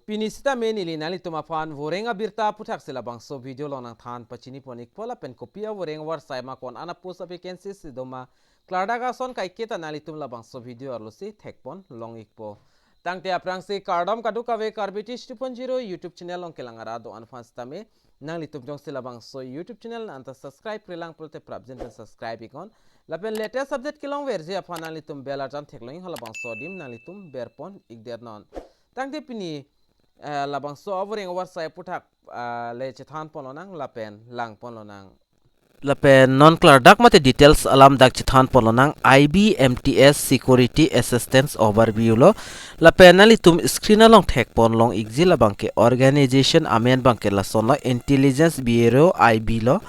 Pinisita menili nali tumafan vorenga birta puthak syllabangso video lonang than pachini ponik pola pen kopia voreng warsai ma kon ana post vacancies sidoma klardaga son kai keta nali tum labangso video arlosi thekpon long ikpo tangte aprangsi kardom kadu kave karbitis 2.0 YouTube channel long kelangara do anfans tame nali tum jong syllabangso YouTube channel anta subscribe prelang prote prabjen pen subscribe ikon lapen latest update kilong verje afan nali tum bela jan thekloing halabangso dim nali tum berpon igder non tangte pini labangso overing warsai puthak le chethan polonang lapen lang polonang lapen non clear dak mate details alam dak chethan polonang IB MTS security assistance overview lo lapen nali tum screen along thek pon long exi labangke organization amen bangke la son lo intelligence bureau IB lo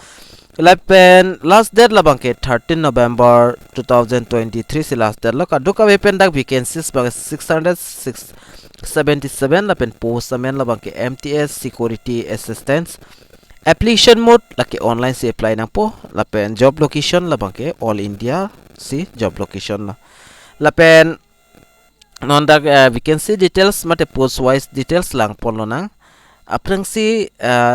lapen last date labangke 13 November 2023 si last date lo kaduka wepen dak vacancies bang 677 lapen post amen labangke MTS security assistance application mode laki online si apply nang po lapen job location labangke all India si job location la lapen non dak vacancy details mate post wise details lang pon lo nang aprang si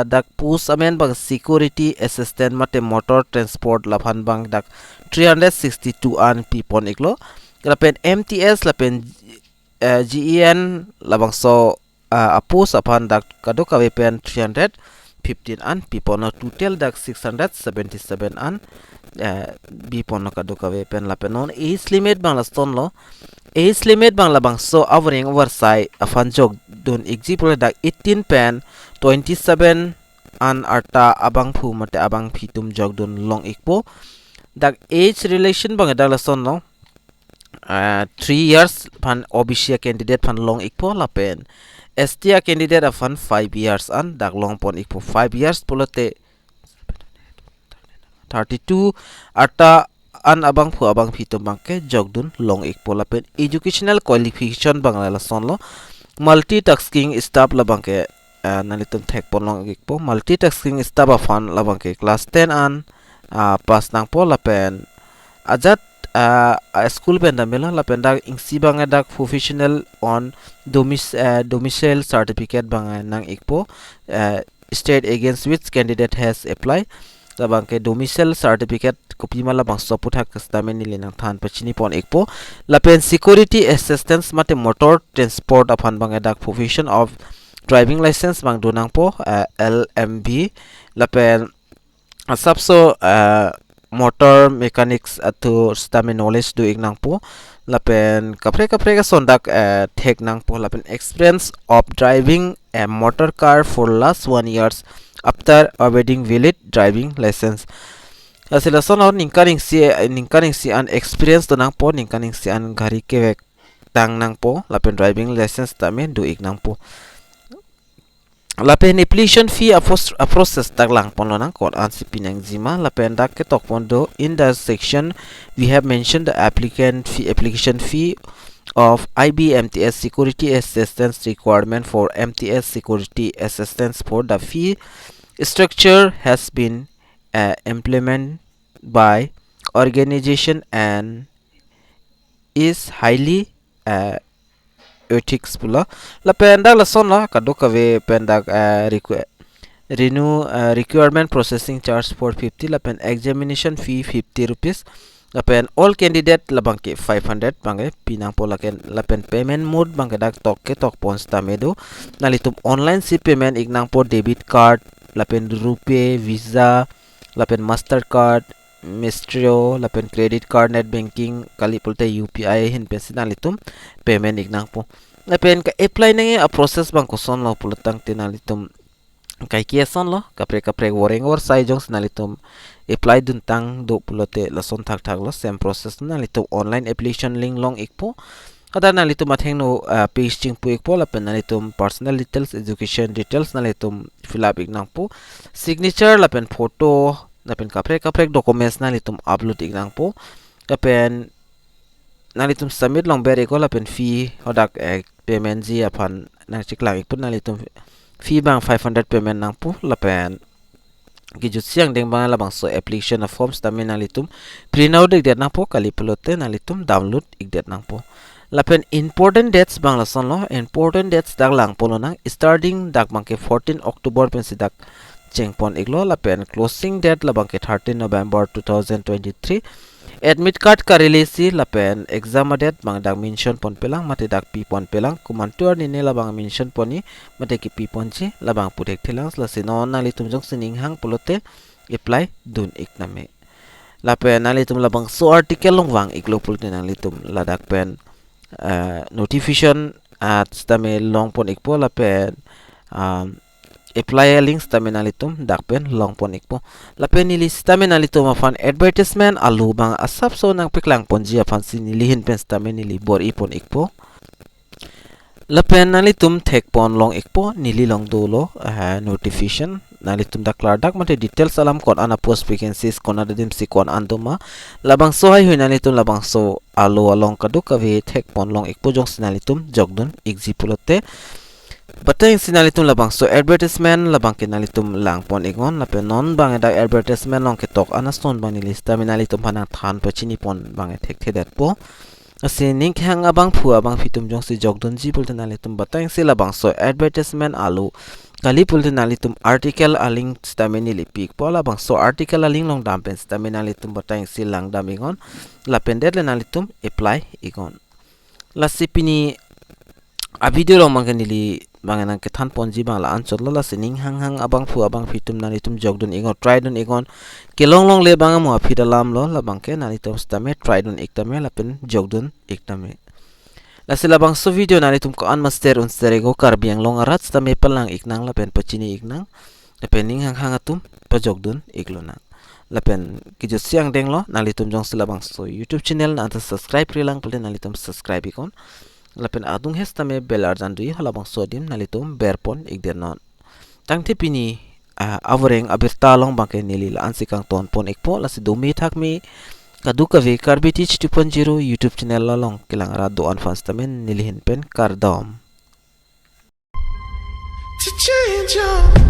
dak post amen bang security assistant mate motor transport laphan bang dak 362 an pipon iklo lapen MTS lapen GEN labangso apus apan dak kado kawe pen 315 an pipono total dak 677 an bipono kado kawe pen lapenon age limit bang laston lo age limit bang labangso avering warsai afan jog dun example dak 18 pen 27 an arta abang phu mate abang phitum jog dun long ikpo dak age relation bang dak laston lo 3 years pan OBC candidate pan long ikpo lapen ST candidate afan 5 years an dak long pon ikpo 5 years polote 32 ata an abang phu abang phitum bangke jogdun long ikpo lapen educational qualification bangla son lo multitasking staff labangke nalitum thek pon long ikpo multitasking staff afan labangke class 10 an pas nang po lapen ajat school penda mela la penda ingsi banga dak professional on domicile certificate banga nang ikpo state against which candidate has applied la bangke domicile certificate copy mala bang soputhak stamen ni nang than pachini pon ikpo la pen security assistance mate motor transport afan banga dak profession of driving license bang donang po LMB la pen sabso motor mechanics atu stame knowledge do ignang po lapen kapre ka sondak thek nang po lapen experience of driving a motor car for last 1 years after awarding valid driving license asila sonor ningkaring si an experience to nang po ningkaring si an gari ke tang nang po lapen driving license tame do ignang po lapen application fee a process taglang ponlo nang kon ansi pinang zima lapen dak ke tok pondo in the section we have mentioned the application fee of IB MTS security assistance requirement for MTS security assistance for the fee structure has been implemented by organization and is highly ethics pula la penda la son la kadu kave penda requirement processing charge 450 la pen examination fee 50 rupees la pen all candidate la bangke 500 bangai pinang pola ken la pen payment mode bangke dak tok pons tamedo nalitum online si payment ignang po debit card la pen rupee visa la pen mastercard Mistrio lapen credit card net banking kali pulte UPI hin pensinalitum payment ignang po lapen ka apply nange a process bang ko son lo pulatang tinalitum kai kia son lo kapre wareng warsai jong sinalitum apply dun tang do pulote la son thak lo same process nalitum online application link long ikpo kada nalitum atheng no page ching pu ikpo lapen nalitum personal details education details nalitum fill up ignang po signature lapen photo lapen kapre documents nalitum upload ignang po lapen nalitum submit long bere ko lapen fee hodak payment ji apan nang chiklang ikpun nalitum fee bang 500 payment nang po lapen gijut siang deng bang labang so application of forms tamen nalitum print out ik det nang po kali pelote nalitum download ik det nang po lapen important dates bangla son lo important dates dak lang polo nang starting dak bangke 14 October pen si dak chengpon iglo lapen closing date la bangke 13 November 2023 admit card ka release lapen exam date bang dak mention pon pelang mate dak pi pon pelang kumantur ni ne la bang mention poni mate ki pi pon chi la bang putek thilang la sinon na li tum jong sining hang polote apply dun ikname lapen na li tum la bang so article long wang iglo pulte na li tum la dak pen notification at stame long pon ikpo lapen apply links stame nalitum dakpen long pon ikpo lapen nili stame nalitum afan advertisement alu bang asap so nang piklang ponji afan sinili hin pen stame nili bor ipon ikpo lapen nalitum thek pon long ikpo nili long dolo notification nalitum daklar dak mate details alam kon ana post vacancies kon adadim si kon andoma labang so hai hoina nalitum labang so alo along kaduk ave thek pon long ikpo jong sinalitum jogdun example bateng sinalitum labang so advertisement labang kinalitum lang pon igon lapen non bang da advertisement long ketok anaston bang ni lista minalitum hanang than pachini pon bang thek thedat po asining hang abang phu abang fitum jong si jogdun ji pulten nalitum bateng si labang so advertisement alu kali pulten nalitum article aling stameni lipik pola bang so article aling long dampen stameni nalitum bateng si lang damingon lapen det le nalitum apply igon lasipini a video long manganili banganang kethan ponji bang la anchot la sining hang abang phu abang fitum nalitum jogdun igon try dun igon kelong long le bang mo phidalam lo la bangke nalitum stame try dun iktame lapen jogdun iktame la sila bang so video nalitum ko an master un serego karbiang long arat stame palang iknang lapen pachini iknang lapen ning hang atum pa jogdun iglona lapen kijo siang deng lo nalitum jong sila bang so YouTube channel na subscribe rilang pulten nalitum subscribe ikon lapen adung hestame belar jandui halabang sodim nalitum berpon igdernon tangti pini avoreng abirta long bangke nilila ansikang ton pon ikpo lasi domi thakmi kaduka ve karbi teach 2.0 YouTube channel long kilang ra doan fans tamen nilihin pen kardom to change your